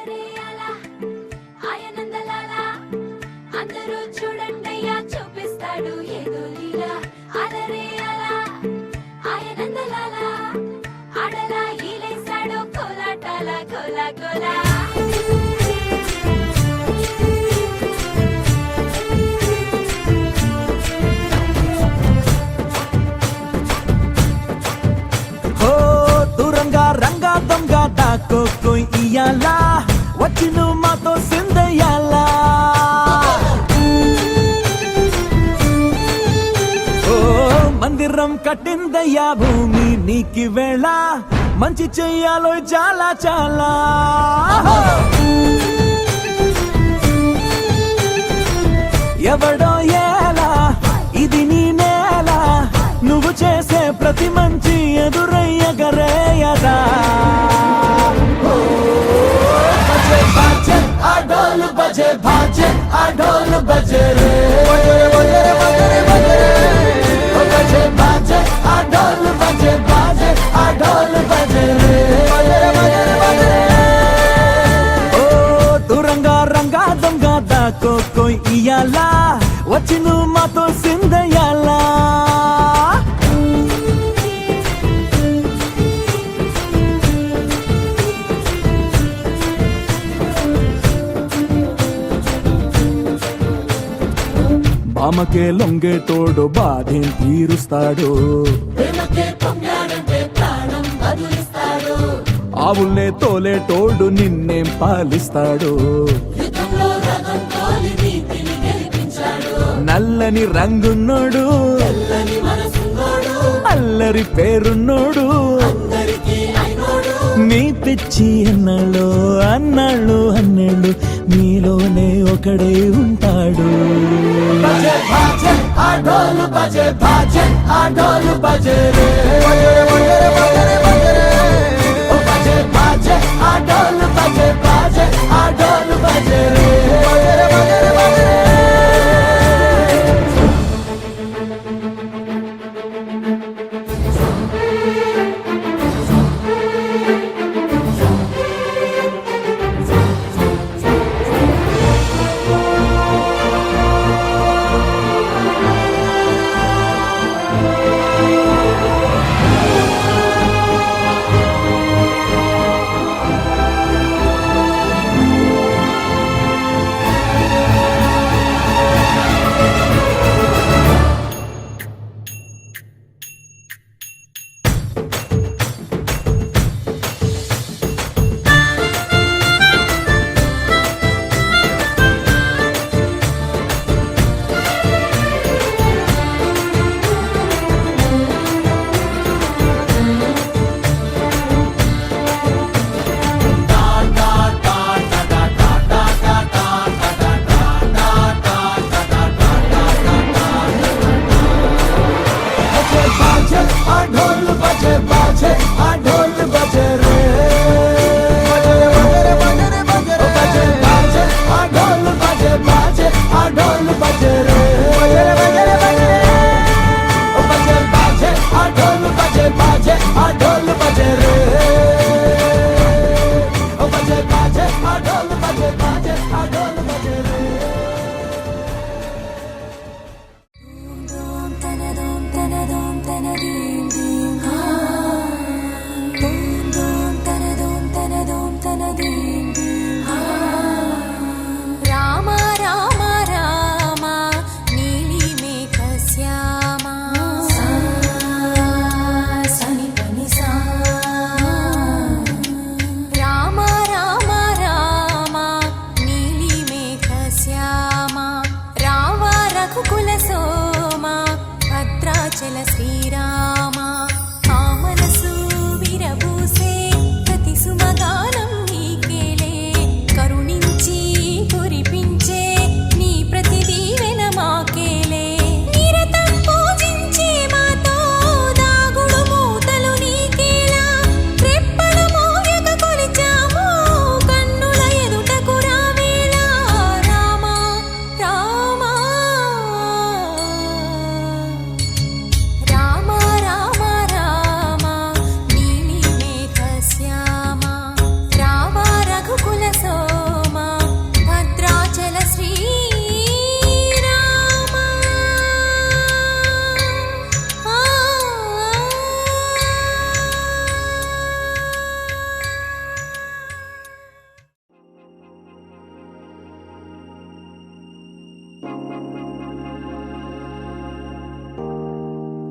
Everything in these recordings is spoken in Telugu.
అలరే అలా ఆయనందలాలా అందరూ చూడండయ్యా చూపిస్తాడు ఏదో లీలా అలరే అలా ఆయనందలాలా ఆడలా ఈలేశాడు కోలాటాల కోలా కోలా రంగా దొంగ దాకో కోయి ఇయ్యాలా వచ్చి నువ్వు మాతో సిందయ్యాలా ఓ మందిరం కట్టిందయ్యా భూమి నీకి వేళ మంచి చెయ్యాలో చాలా చాలా ఎవడో ఎలా ఇది నీ నేల నువ్వు చేసే ప్రతి మంచి ఎదురయ్యగరేయదా బజే బాజే ఆ డోలు బజే బాజే ఆ డోలు బజే రే బజే బాజే ఆ డోలు బజే బాజే ఆ డోలు బజే రే ఓ దూరంగా రంగా దొంగ దాకో కోయి ఇయ్యాలా వచ్చి నువ్వు మాతో సిందయ్యాలా బామకే లొంగేటోడు బాధేం తీరుస్తాడు ఆవుల్నే తోలేటోడు నిన్నేం పాలిస్తాడు నల్లని రంగున్నోడు అల్లరి పేరున్నోడు నీ పిచ్చి అన్నాళ్ళు అన్నాళ్ళు అన్నేళ్ళు నీలోనే ఒకడే ఉంటాడు బజే బాజే ఆ డోలు బజే బాజే ఆ డోలు బజే రే బజే బాజే ఆ డోలు బజే బాజే ఆ డోలు బజే రే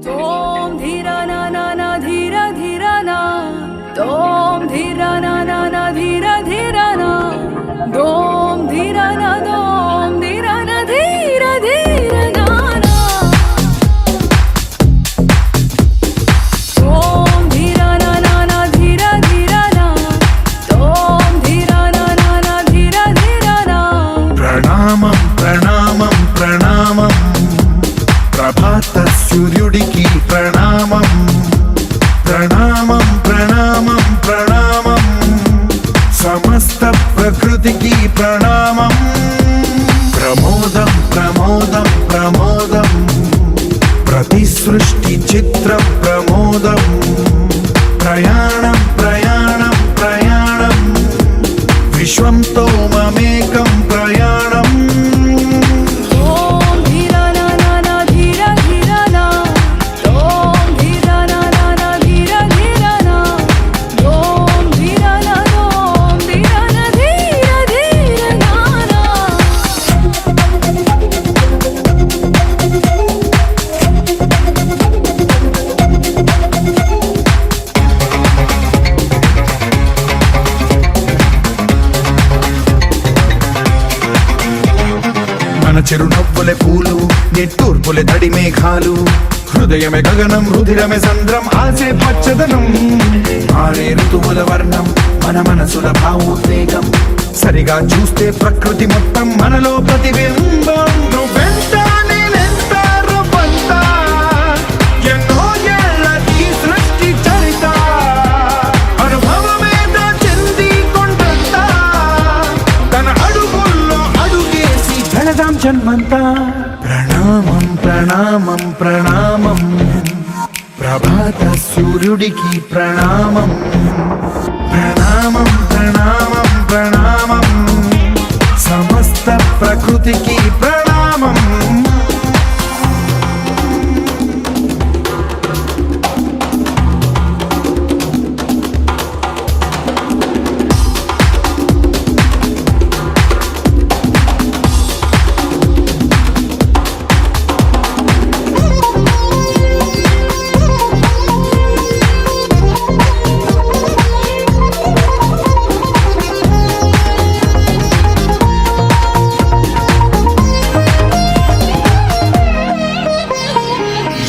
తోం ధీరా నా నా నా ధీరా ధీరా నా తోం ధీరా నా నా నా ధీరా ధీరా నా దోం ధీరా నా దోం ధీరా నా ధీరా ధీరా నా నా తోం ధీరా నా నా నా ధీరా ధీరా నా తోం ధీరా నా నా నా ధీరా ధీరా నా ప్రణామం ప్రణామం ప్రణామం ప్రభాత సూర్యుడికి ప్రణామం ప్రణామం ప్రణామం ప్రణామం సమస్త ప్రకృతికి ప్రణామం ప్రమోదం ప్రమోదం ప్రమోదం ప్రతి సృష్టి చిత్రం ప్రమోదం ప్రయాణం ప్రయాణం ప్రయాణం విశ్వంతో మమేకం ప్రయాణం ఓం ధీరా నా నా నా ధీరా ధీరా నా ఓం ధీరా నా నా నా ధీరా ధీరా నా ఓం ధీరా నా ఓం ధీరా నా ధీరా ధీరా నా నా మన చిరునవ్వులే పూలు నిట్టూర్పులే తడి మేఘాలు హృదయమే గగనం రుధిరమే సంద్రం ఆసే పచ్చదనం మారే ఋతువుల వర్ణం మన మనసుల భావోద్వేగం సరిగా చూస్తే ప్రకృతి మొత్తం మనలో ప్రతిబింబం నువ్వెంత నేనెంత రవ్వంత ఎన్నో ఏళ్ళ ఈ సృష్టి చరిత అనుభవమేద చెంది కొండంత తన అడుగుల్లో అడుగేసి వెళదాం జన్మంతా ప్రణామం ప్రణామం ప్రణామం ప్రభాత సూర్యుడికి ప్రణామం ప్రణామం ప్రణామం ప్రణామం సమస్త ప్రకృతికి ప్రణామం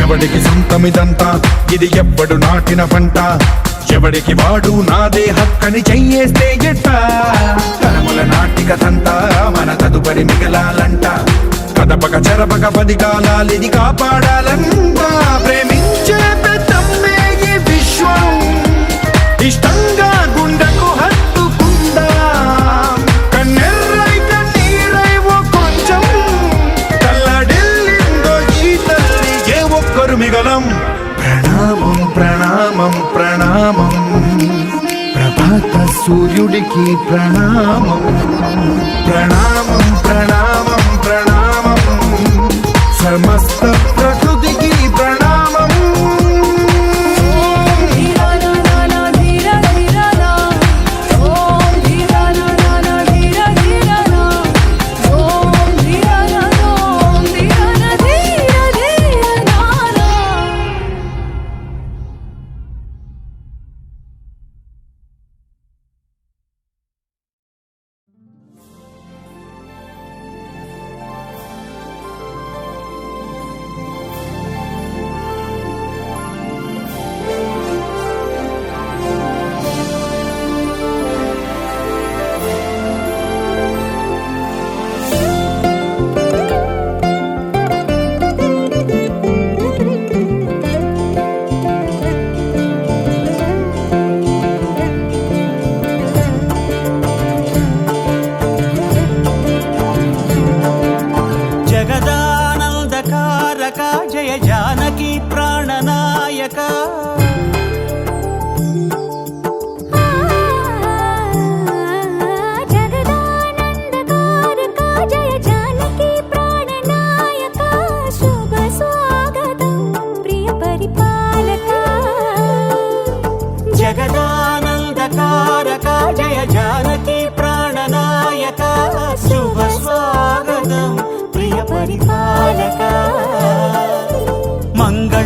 ఎవడికి సొంతమిదంతా ఇది ఎవ్వడు నాటిన పంట ఎవడికి వాడు నాదే హక్కని చెయ్యేస్తే ఎట్ట తరముల నాటిక తంతా మన తదుపరి మిగలాలంట కదపక చెరపక 10 కాలాలిది కాపాడాలంట ప్రేమించే పెద్దమ్మే ఈ విశ్వం ఇష్టంగా గుండెకు హత్తుకుందా కన్నెర్రై కన్నీరై ఓ కొంచెం తల్లడిల్లిందో ఈ తల్లి ఏ ఒక్కరు మిగలం ప్రణామం ప్రణామం ప్రణామం ప్రభాత సూర్యుడికి ప్రణామం ప్రణామం ప్రణామం ప్రణామం సమస్త ప్రకృతికి ప్రణామం ఓం ధీరా నా నా నా ధీరా ధీరా నా ఓం ధీరా నా నా నా ధీరా ధీరా నా ఓం ధీరా నా ఓం ధీరా నా ధీరా ధీరా నా నా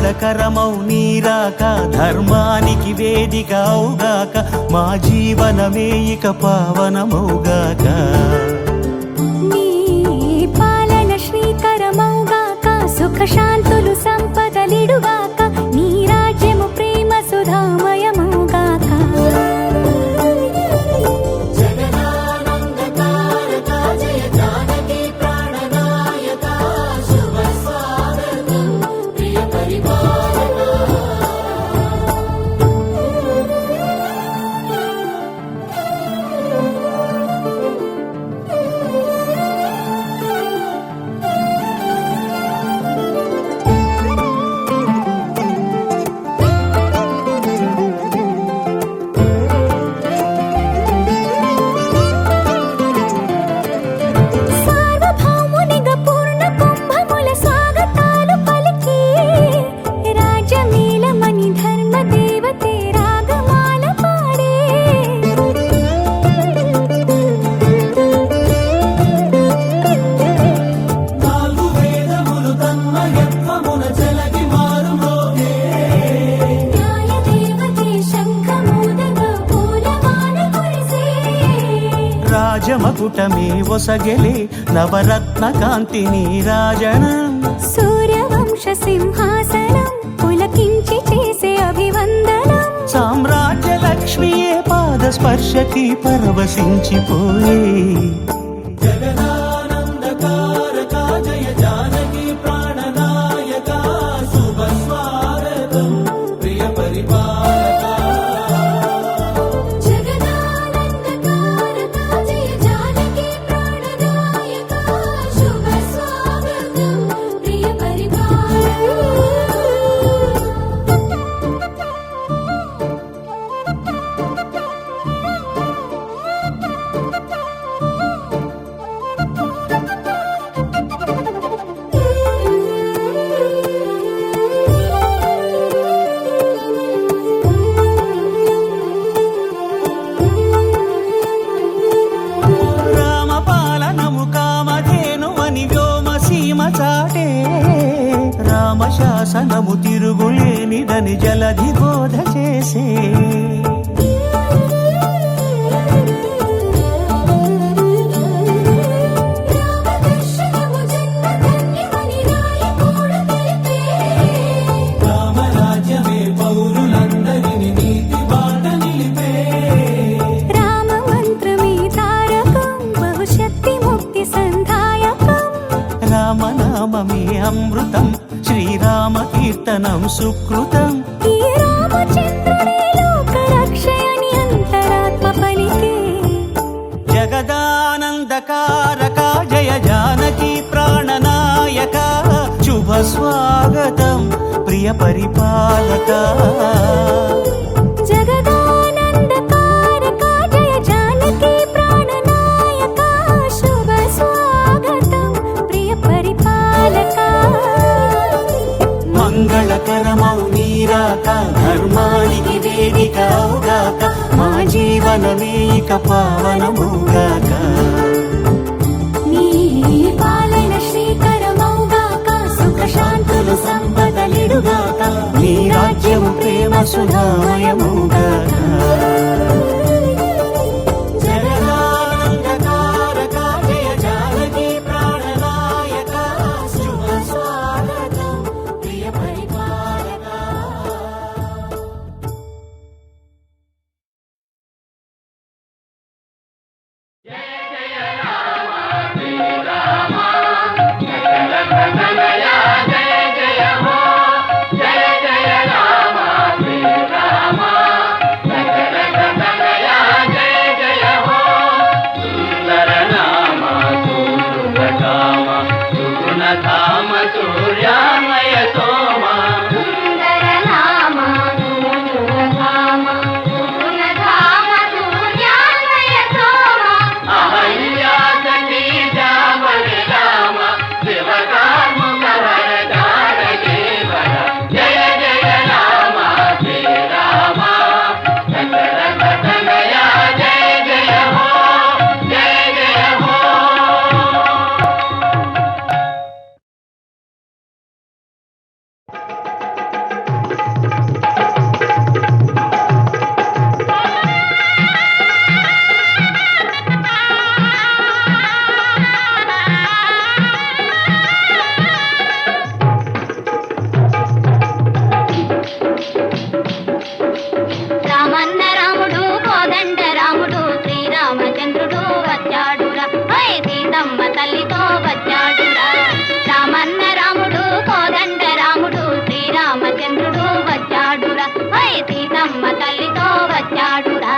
మంగళకరమౌ నీరాక ధర్మానికి వేదిక అవుగాక మా జీవనమే ఇక పావనమౌగాక నీ పాలన శ్రీకరమౌగాక సుఖ శాంతులు సంపదలిడుగాక నీ రాజ్యము ప్రేమ సుధామయమౌగాక సార్వభౌమునిగా పూర్ణ కుంభముల స్వాగతాలు పలికి రాజమేళమణి ధర్మ దేవతే రాగమాల పాడే నాలుగు వేదములు తన్మయత్వమున చెలగి మారుమోగే న్యాయ దేవతే శంఖమూదగా పూలమాల కురిసే రాజమకుటమే ఒసగెలే నవరత్న కాంతిని రాజనం సూర్యవంశ సింహాసనం పులకించి చేసే అభివందనం సామ్రాజ్య లక్ష్మియే పాద స్పర్శకి పరవశించిపోయే జగదానందకారక జయ జానకి ప్రాణనాయక శుభ స్వాగతం ప్రియ పరిపాలక జగదానందకారక జయ జానకి ప్రాణనాయక శుభ స్వాగతం ప్రియ పరిపాలక రామ పాలనము కామధేనువని వ్యోమ సీమ చాటే రామ శాసనము తిరుగులేనిదని జలధి బోధ చేసే రామదర్శనము జన్మధన్యమని రాయకూడ తెలిపే రామరాజ్యమే పౌరులందరిని నీతి బాట నిలిపే రామ మంత్రమే తారకం బహుశక్తి ముక్తి సంధాయకం రామనామమే అమృతం శ్రీరామ కీర్తనం సుకృతం ఈ రామచంద్రుడే లోక రక్షయని అంతరాత్మ పలికే జగదానందకారక జయ జానకి ప్రాణనాయక శుభ స్వాగతం ప్రియ పరిపాలక జగదానందకారక జయ జానకి ప్రాణనాయక శుభ స్వాగతం ప్రియ పరిపాలక మంగళకరమౌ నీరాక ధర్మానికి వేదిక అవుగాక మా జీవనమే ఇక పావనముగాక నీ పాలన శ్రీకరమౌగాక సుఖ శాంతులు సంపదలిడుగాక నీ రాజ్యము ప్రేమ సుధామయముగాక జగదానందకారక జయ జానకి ప్రాణనాయక శుభ స్వాగతం ప్రియ పరిపాలక జయ జయ రామ శ్రీరామ జయ జయ వచ్చాడురా హై సీతమ్మ తల్లితో వచ్చాడురా రామన్న రాముడు కోదండ రాముడు శ్రీరామచంద్రుడు వచ్చాడురా హై సీతమ్మ తల్లితో వచ్చాడురా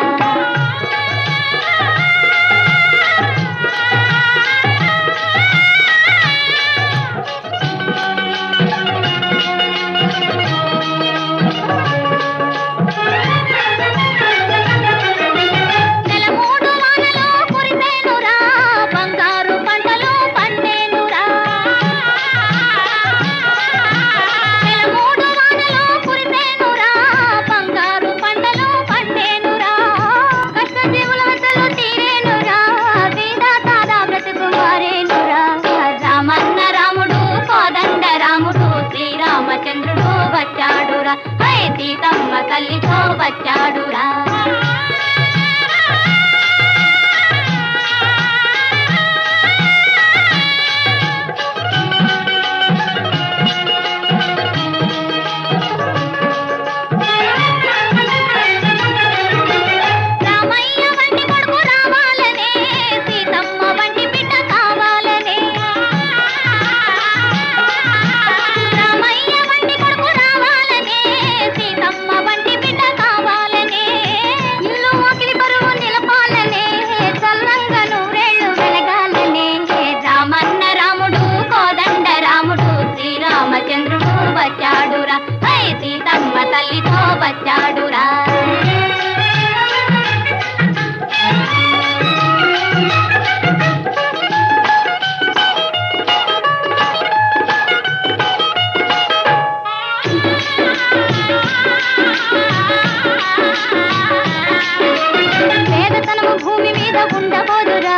చంద్రుడు వచ్చాడురా హై సీతమ్మ తల్లితో వచ్చాడురా చంద్రుడు వచ్చాడురా హై సీతమ్మ తల్లితో వచ్చాడురా పేదతనము భూమి మీద ఉండబోదురా